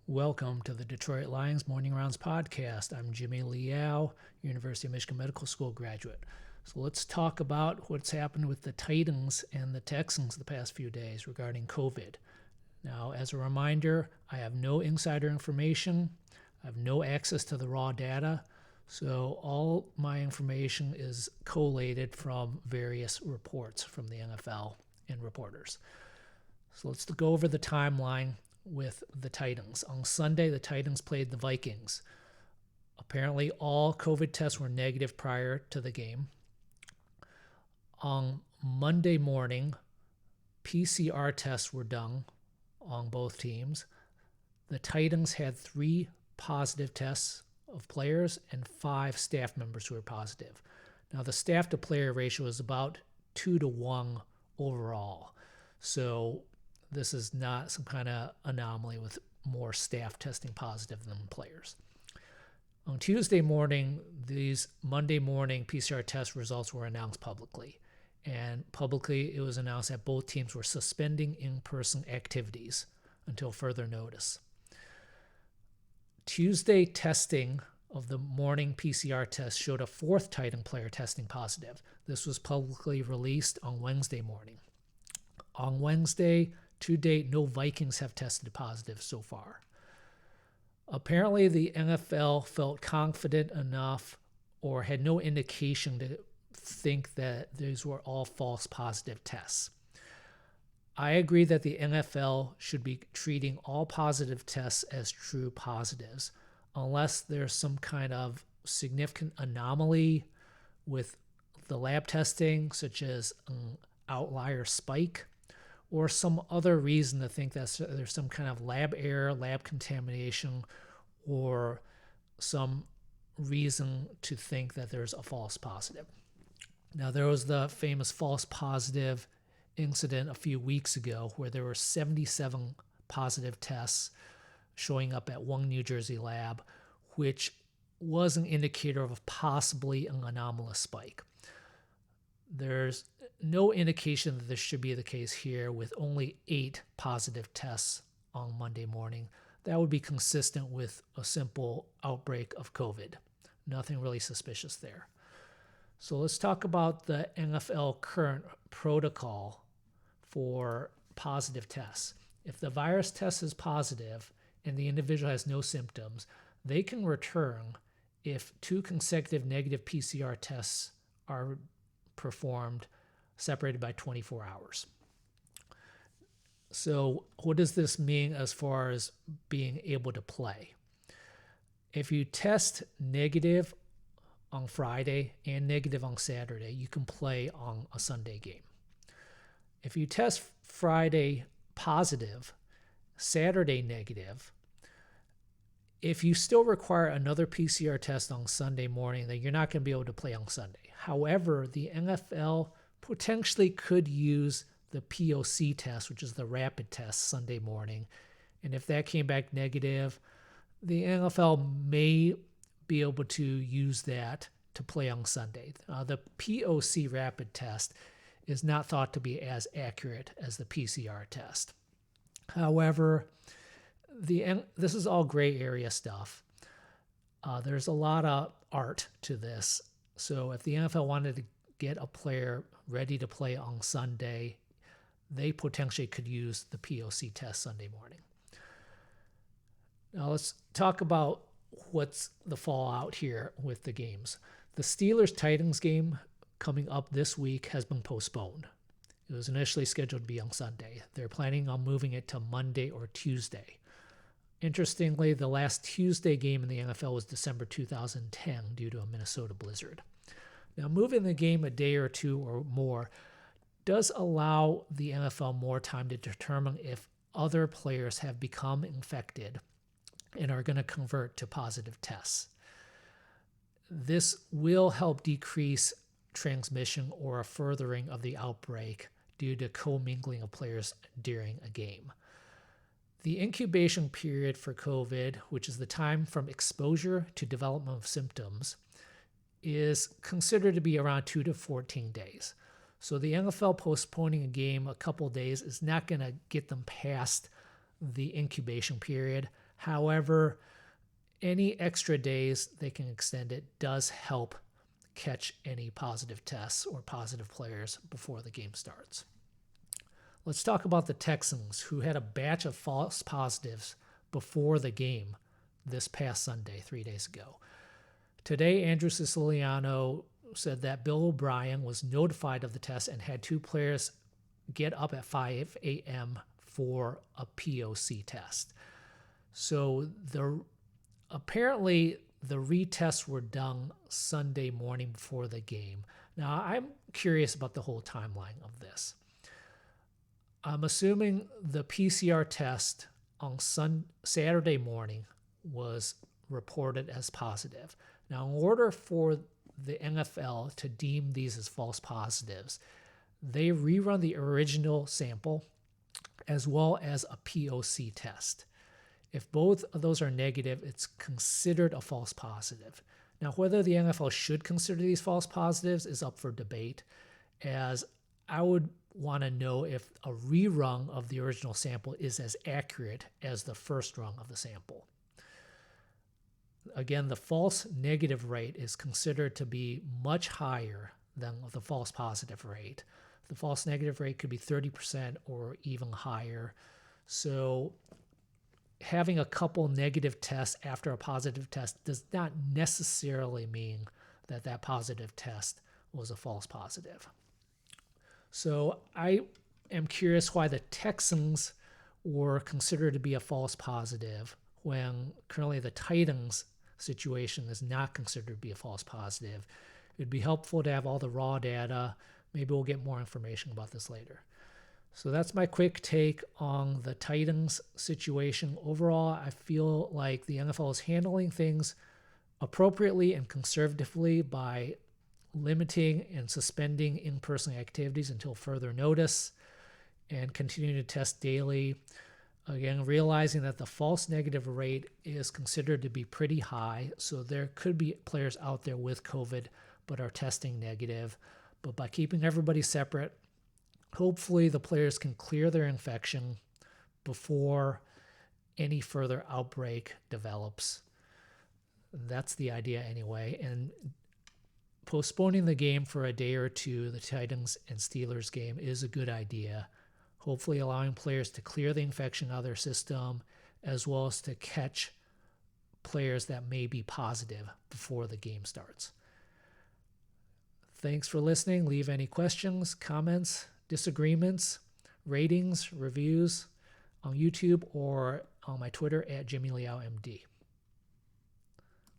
Welcome to the Detroit Lions Morning Rounds podcast. I'm Jimmy Liao, University of Michigan Medical School graduate. So let's talk about what's happened with the Titans and the Texans the past few days regarding COVID. Now, as a reminder, I have no insider information. I have no access to the raw data. So all my information is collated from various reports from the NFL and reporters. So let's go over the timeline with the Titans. On Sunday, the Titans played the Vikings. Apparently, all COVID tests were negative prior to the game. On Monday morning, PCR tests were done on both teams. The Titans had 3 positive tests of players and 5 staff members who were positive. Now, the staff to player ratio is about 2-to-1 overall. So this is not some kind of anomaly with more staff testing positive than players. On Tuesday morning, these Monday morning PCR test results were announced publicly. And publicly, it was announced that both teams were suspending in-person activities until further notice. Tuesday testing of the morning PCR test showed a 4th Titan player testing positive. This was publicly released on Wednesday morning. On Wednesday, to date, no Vikings have tested positive so far. Apparently, the NFL felt confident enough or had no indication to think that these were all false positive tests. I agree that the NFL should be treating all positive tests as true positives, unless there's some kind of significant anomaly with the lab testing, such as an outlier spike, or some other reason to think that there's some kind of lab error, lab contamination, or some reason to think that there's a false positive. Now, there was the famous false positive incident a few weeks ago where there were 77 positive tests showing up at one New Jersey lab, which was an indicator of possibly an anomalous spike. There's no indication that this should be the case here with only 8 positive tests on Monday morning. That would be consistent with a simple outbreak of COVID. Nothing really suspicious there. So let's talk about the NFL current protocol for positive tests. If the virus test is positive and the individual has no symptoms, they can return if 2 consecutive negative PCR tests are performed, separated by 24 hours. So what does this mean as far as being able to play? If you test negative on Friday and negative on Saturday, you can play on a Sunday game. If you test Friday positive, Saturday negative, if you still require another PCR test on Sunday morning, then you're not going to be able to play on Sunday. However, the NFL potentially could use the POC test, which is the rapid test, Sunday morning. And if that came back negative, the NFL may be able to use that to play on Sunday. The POC rapid test is not thought to be as accurate as the PCR test. However, this is all gray area stuff. There's a lot of art to this. So if the NFL wanted to get a player ready to play on Sunday, they potentially could use the POC test Sunday morning. Now let's talk about what's the fallout here with the games. The Steelers-Titans game coming up this week has been postponed. It was initially scheduled to be on Sunday. They're planning on moving it to Monday or Tuesday. Interestingly, the last Tuesday game in the NFL was December 2010 due to a Minnesota blizzard. Now, moving the game a day or 2 or more does allow the NFL more time to determine if other players have become infected and are going to convert to positive tests. This will help decrease transmission or a furthering of the outbreak due to commingling of players during a game. The incubation period for COVID, which is the time from exposure to development of symptoms, is considered to be around 2 to 14 days. So the NFL postponing a game a couple days is not going to get them past the incubation period. However, any extra days they can extend it does help catch any positive tests or positive players before the game starts. Let's talk about the Texans, who had a batch of false positives before the game this past Sunday, 3 days ago. Today, Andrew Siciliano said that Bill O'Brien was notified of the test and had 2 players get up at 5 a.m. for a POC test. So apparently the retests were done Sunday morning before the game. Now, I'm curious about the whole timeline of this. I'm assuming the PCR test on Saturday morning was reported as positive. Now, in order for the NFL to deem these as false positives, they rerun the original sample as well as a POC test. If both of those are negative, it's considered a false positive. Now, whether the NFL should consider these false positives is up for debate, as I would want to know if a rerun of the original sample is as accurate as the first run of the sample. Again, the false negative rate is considered to be much higher than the false positive rate. The false negative rate could be 30% or even higher. So having a couple negative tests after a positive test does not necessarily mean that that positive test was a false positive. So I am curious why the Texans were considered to be a false positive when currently the Titans situation is not considered to be a false positive. It'd be helpful to have all the raw data. Maybe we'll get more information about this later. So that's my quick take on the Titans situation. Overall, I feel like the NFL is handling things appropriately and conservatively by limiting and suspending in-person activities until further notice and continuing to test daily. Again, realizing that the false negative rate is considered to be pretty high, so there could be players out there with COVID but are testing negative. But by keeping everybody separate, hopefully the players can clear their infection before any further outbreak develops. That's the idea anyway. And postponing the game for a day or two, the Titans and Steelers game, is a good idea. Hopefully allowing players to clear the infection out of their system, as well as to catch players that may be positive before the game starts. Thanks for listening. Leave any questions, comments, disagreements, ratings, reviews on YouTube or on my Twitter at Jimmy Liao MD.